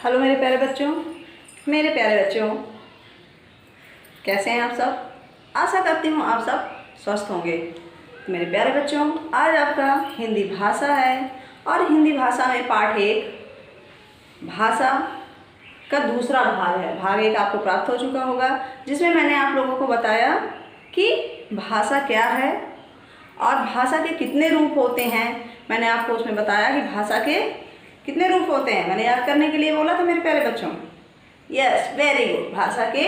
Hello मेरे प्यारे बच्चों, कैसे हैं आप सब। आशा करती हूँ आप सब स्वस्थ होंगे। तो मेरे प्यारे बच्चों, आज आपका हिंदी भाषा है और हिंदी भाषा में पाठ 1 भाषा का दूसरा भाग है। भाग 1 आपको प्राप्त हो चुका होगा, जिसमें मैंने आप लोगों को बताया कि भाषा क्या है और भाषा के कितने रूप होते हैं। मैंने आपको उसमें बताया कि भाषा के कितने रूप होते हैं। मैंने याद करने के लिए बोला था मेरे प्यारे बच्चों। Yes, very good. भाषा के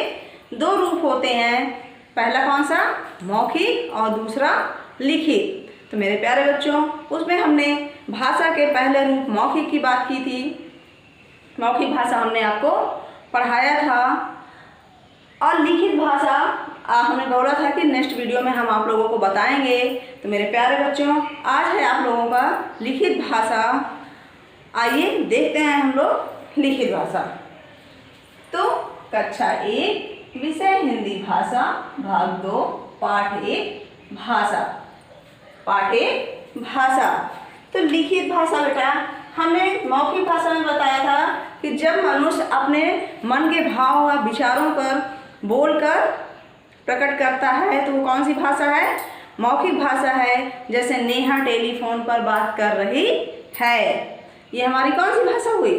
2 रूप होते हैं। पहला कौन सा? मौखिक और दूसरा लिखित। तो मेरे प्यारे बच्चों, उसमें हमने भाषा के पहले रूप मौखिक की बात की थी। मौखिक भाषा हमने आपको पढ़ाया था और लिखित भाषा हमने बोला था कि नेक्स्ट वीडियो में हम आप लोगों को बताएंगे। तो मेरे प्यारे बच्चों, आज है आप लोगों का लिखित भाषा। आइए देखते हैं हम लोग लिखित भाषा। तो कक्षा 1 विषय हिंदी भाषा भाग 2 पाठ 1 भाषा। पाठ 1 भाषा। तो लिखित भाषा बेटा, हमने मौखिक भाषा में बताया था कि जब मनुष्य अपने मन के भाव व विचारों पर बोलकर प्रकट करता है तो वो कौन सी भाषा है? मौखिक भाषा है। जैसे नेहा टेलीफोन पर बात कर रही है, ये हमारी कौन सी भाषा हुई?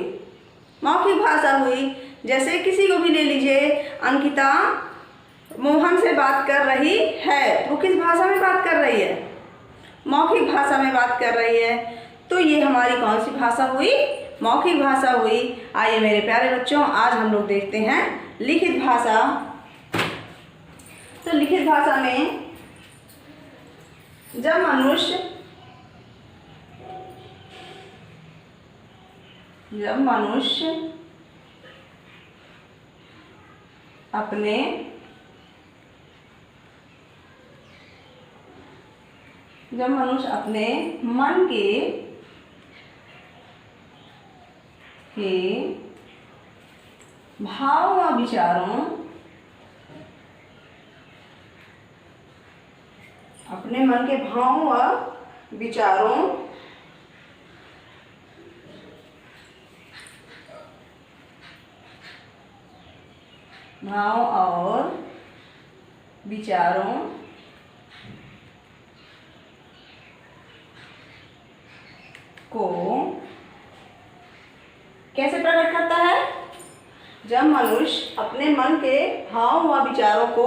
मौखिक भाषा हुई। जैसे किसी को भी ले लीजिए, अंकिता मोहन से बात कर रही है, वो किस भाषा में बात कर रही है? मौखिक भाषा में बात कर रही है। तो ये हमारी कौन सी भाषा हुई? मौखिक भाषा हुई। आइए मेरे प्यारे बच्चों, आज हम लोग देखते हैं लिखित भाषा। तो लिखित भाषा में जब मनुष्य अपने मन के भाव व विचारों को कैसे प्रकट करता है? जब मनुष्य अपने मन के भाव व विचारों को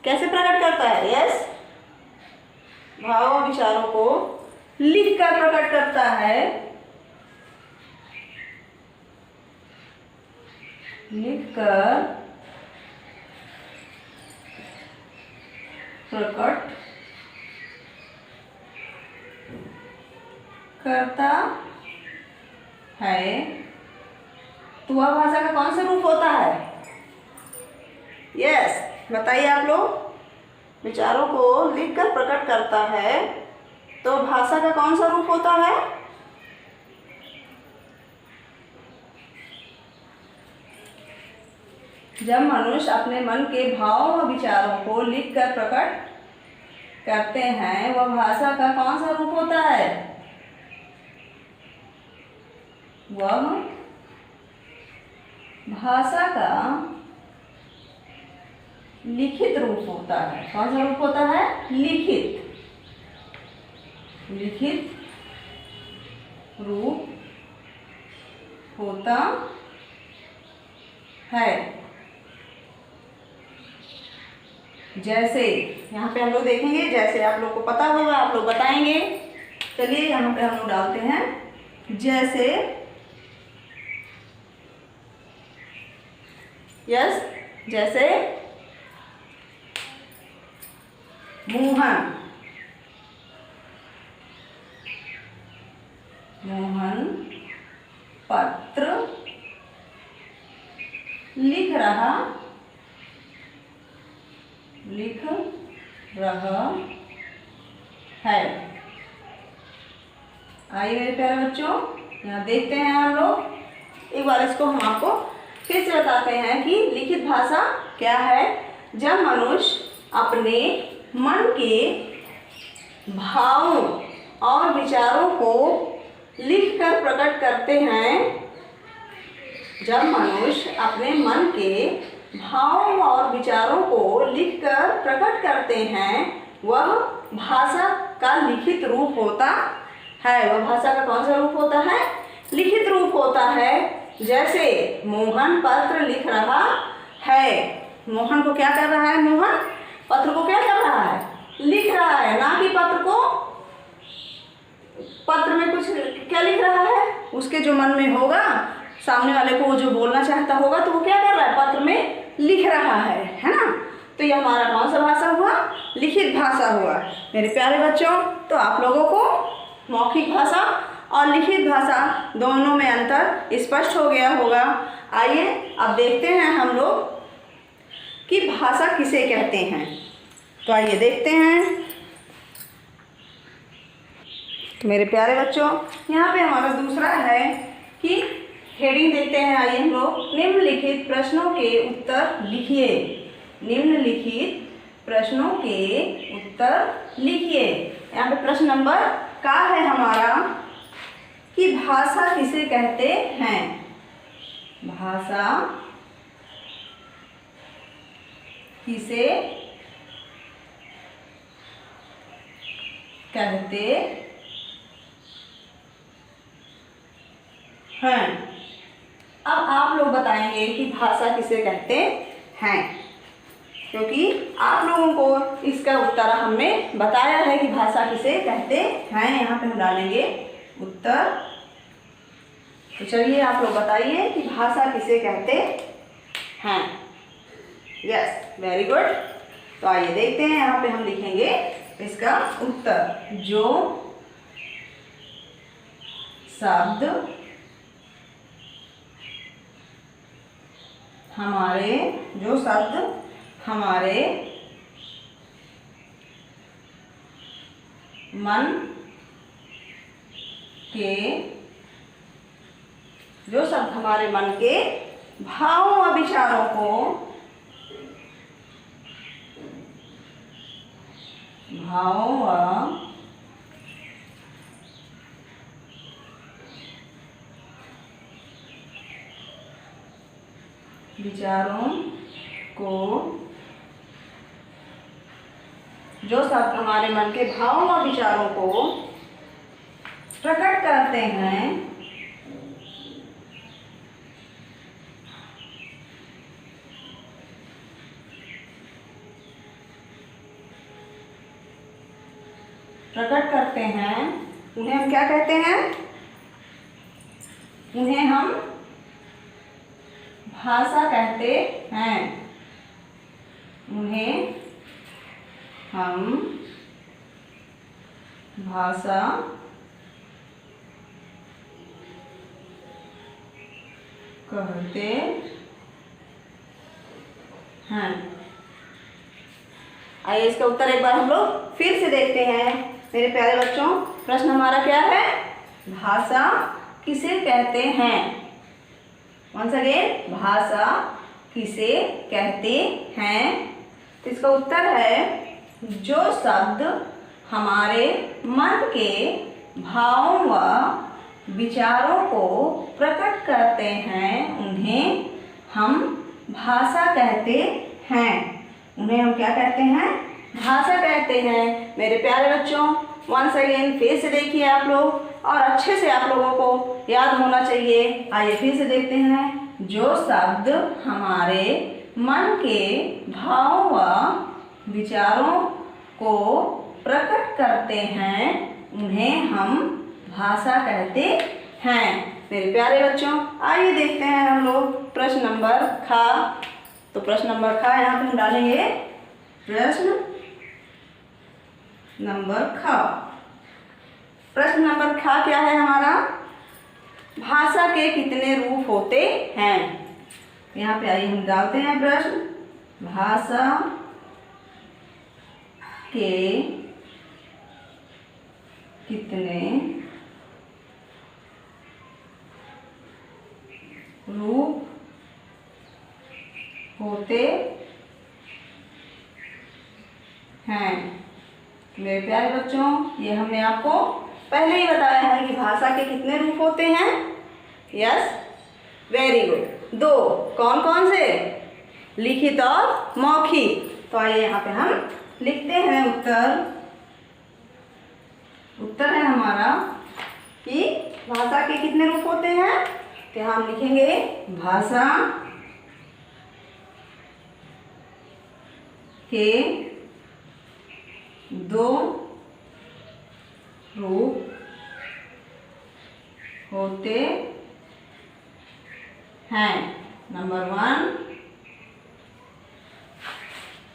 कैसे प्रकट करता है? यस, भाव व विचारों को लिखकर प्रकट करता है। लिखकर प्रकट करता है। तो वह भाषा का कौन सा रूप होता है? यस, बताइए आप लोग। विचारों को लिखकर प्रकट करता है, तो भाषा का कौन सा रूप होता है? जब मनुष्य अपने मन के भाव व विचारों को लिखकर प्रकट करते हैं, वह भाषा का कौन सा रूप होता है? वह भाषा का लिखित रूप होता है। कौन सा रूप होता है? लिखित रूप होता है। जैसे यहाँ पे हम लोग देखेंगे, जैसे आप लोग को पता होगा, आप लोग बताएंगे। चलिए यहाँ पे हम लोग डालते हैं जैसे। यस, जैसे मोहन पत्र लिख रहा है। आइए मेरे प्यारे बच्चों, यहाँ देखते हैं हम लोग। एक बार इसको हम आपको फिर से बताते हैं कि लिखित भाषा क्या है। जब मनुष्य अपने मन के भावों और विचारों को लिखकर प्रकट करते हैं जब मनुष्य अपने मन के भावों और विचारों को लिखकर प्रकट करते हैं, वह भाषा का लिखित रूप होता है। वह भाषा का कौन सा रूप होता है? लिखित रूप होता है। जैसे मोहन पत्र लिख रहा है। मोहन को क्या कर रहा है? मोहन पत्र को क्या कर रहा है? लिख रहा है, ना कि पत्र को, पत्र में कुछ क्या लिख रहा है? उसके जो मन में होगा, सामने वाले को वो जो बोलना चाहता होगा, तो वो क्या कर रहा है? पत्र में लिख रहा है ना। तो ये हमारा कौन सा भाषा हुआ? लिखित भाषा हुआ। मेरे प्यारे बच्चों, तो आप लोगों को मौखिक भाषा और लिखित भाषा दोनों में अंतर स्पष्ट हो गया होगा। आइए अब देखते हैं हम लोग कि भाषा किसे कहते हैं। तो आइए देखते हैं। तो मेरे प्यारे बच्चों, यहाँ पे हमारा दूसरा है कि हेडिंग देखते हैं। आइए हम लोग, निम्नलिखित प्रश्नों के उत्तर लिखिए। निम्नलिखित प्रश्नों के उत्तर लिखिए। यहाँ पे प्रश्न नंबर का है हमारा कि भाषा किसे कहते हैं? भाषा किसे कहते हैं? अब आप लोग बताएंगे कि भाषा किसे कहते हैं, क्योंकि आप लोगों को इसका उत्तर हमने बताया है कि भाषा किसे कहते हैं। यहाँ पे हम डालेंगे उत्तर। तो चलिए आप लोग बताइए कि भाषा किसे कहते हैं। Yes, very good. तो आइए देखते हैं। यहाँ पे हम लिखेंगे इसका उत्तर। जो शब्द हमारे मन के, जो शब्द हमारे मन के भावों व विचारों को जो शब्द हमारे मन के भावों व विचारों को प्रकट करते हैं, उन्हें हम क्या कहते हैं? उन्हें हम भाषा कहते हैं। उन्हें हम भाषा कहते हैं। आइए इसका उत्तर एक बार हम लोग फिर से देखते हैं। मेरे प्यारे बच्चों, प्रश्न हमारा क्या है? भाषा किसे कहते हैं? वंस अगेन, भाषा किसे कहते हैं? तो इसका उत्तर है जो शब्द हमारे मन के भावों व विचारों को प्रकट करते हैं, उन्हें हम भाषा कहते हैं। उन्हें हम क्या कहते हैं? भाषा कहते हैं। मेरे प्यारे बच्चों, वंस अगेन फिर से देखिए आप लोग, और अच्छे से आप लोगों को याद होना चाहिए। आइए फिर से देखते हैं। जो शब्द हमारे मन के भावों व विचारों को प्रकट करते हैं, उन्हें हम भाषा कहते हैं। मेरे प्यारे बच्चों, आइए देखते हैं हम लोग प्रश्न नंबर खा। तो प्रश्न नंबर खा यहाँ पे हम डालेंगे प्रश्न नंबर खा। प्रश्न नंबर खा क्या है हमारा? भाषा के कितने रूप होते हैं? यहाँ पे आइए हम डालते हैं प्रश्न। भाषा के कितने रूप होते हैं? मेरे प्यारे बच्चों, ये हमने आपको पहले ही बताया है कि भाषा के कितने रूप होते हैं। Yes, very good. दो। कौन कौन से? लिखित और मौखिक। तो आइए यहाँ पे हम लिखते हैं उत्तर। उत्तर है हमारा कि भाषा के कितने रूप होते हैं? तो हम लिखेंगे भाषा के दो रूप होते हैं। नंबर 1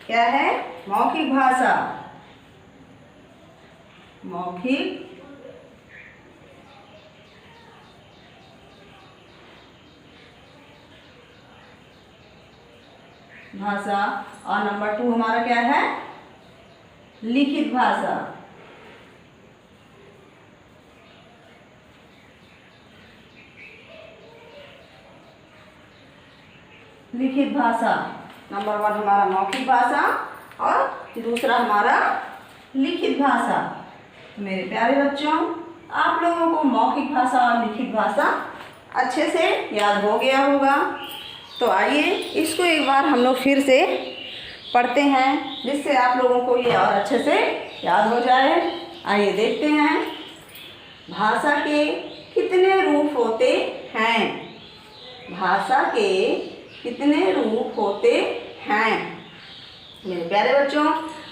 क्या है? मौखिक भाषा। मौखिक भाषा। और नंबर 2 हमारा क्या है? लिखित भाषा। लिखित भाषा। नंबर 1 हमारा मौखिक भाषा और दूसरा हमारा लिखित भाषा। तो मेरे प्यारे बच्चों, आप लोगों को मौखिक भाषा और लिखित भाषा अच्छे से याद हो गया होगा। तो आइए इसको एक बार हम लोग फिर से पढ़ते हैं, जिससे आप लोगों को ये और अच्छे से याद हो जाए। आइए देखते हैं, भाषा के कितने रूप होते हैं? भाषा के कितने रूप होते हैं? मेरे प्यारे बच्चों,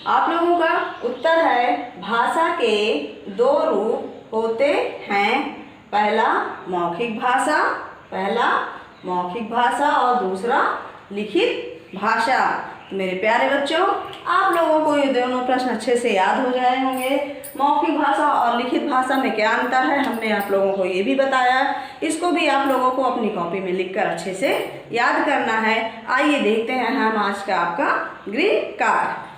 आप लोगों का उत्तर है भाषा के 2 रूप होते हैं। पहला मौखिक भाषा और दूसरा लिखित भाषा। तो मेरे प्यारे बच्चों, आप लोगों को ये दोनों प्रश्न अच्छे से याद हो जाए होंगे। मौखिक भाषा और लिखित भाषा में क्या अंतर है, हमने आप लोगों को ये भी बताया। इसको भी आप लोगों को अपनी कॉपी में लिखकर अच्छे से याद करना है। आइए देखते हैं हम आज का आपका गृह कार्य।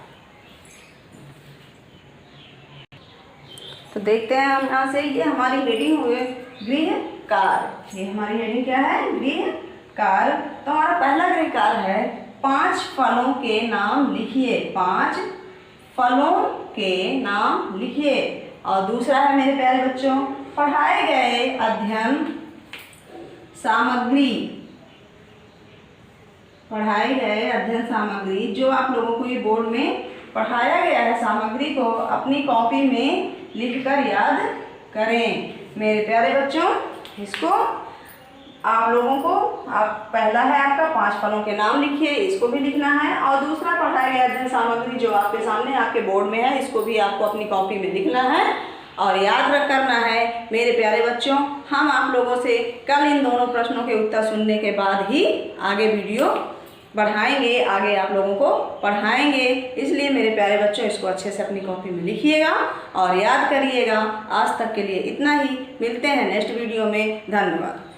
तो देखते हैं हम यहाँ से, ये हमारी हेडिंग हुई गृह कार्य। ये हमारी हेडिंग क्या है? गृह कार्य। तो हमारा पहला गृह कार्य है 5 फलों के नाम लिखिए। 5 फलों के नाम लिखिए। और दूसरा है मेरे प्यारे बच्चों, पढ़ाए गए अध्ययन सामग्री। पढ़ाए गए अध्ययन सामग्री, जो आप लोगों को ये बोर्ड में पढ़ाया गया है सामग्री को अपनी कॉपी में लिखकर याद करें। मेरे प्यारे बच्चों, इसको आप लोगों को, आप पहला है आपका 5 फलों के नाम लिखिए, इसको भी लिखना है। और दूसरा पढ़ाया गया अध्ययन सामग्री जो आपके सामने आपके बोर्ड में है, इसको भी आपको अपनी कॉपी में लिखना है और याद रख करना है। मेरे प्यारे बच्चों, हम आप लोगों से कल इन दोनों प्रश्नों के उत्तर सुनने के बाद ही आगे वीडियो बढ़ाएंगे, आगे आप लोगों को पढ़ाएंगे। इसलिए मेरे प्यारे बच्चों, इसको अच्छे से अपनी कॉपी में लिखिएगा और याद करिएगा। आज तक के लिए इतना ही, मिलते हैं नेक्स्ट वीडियो में। धन्यवाद।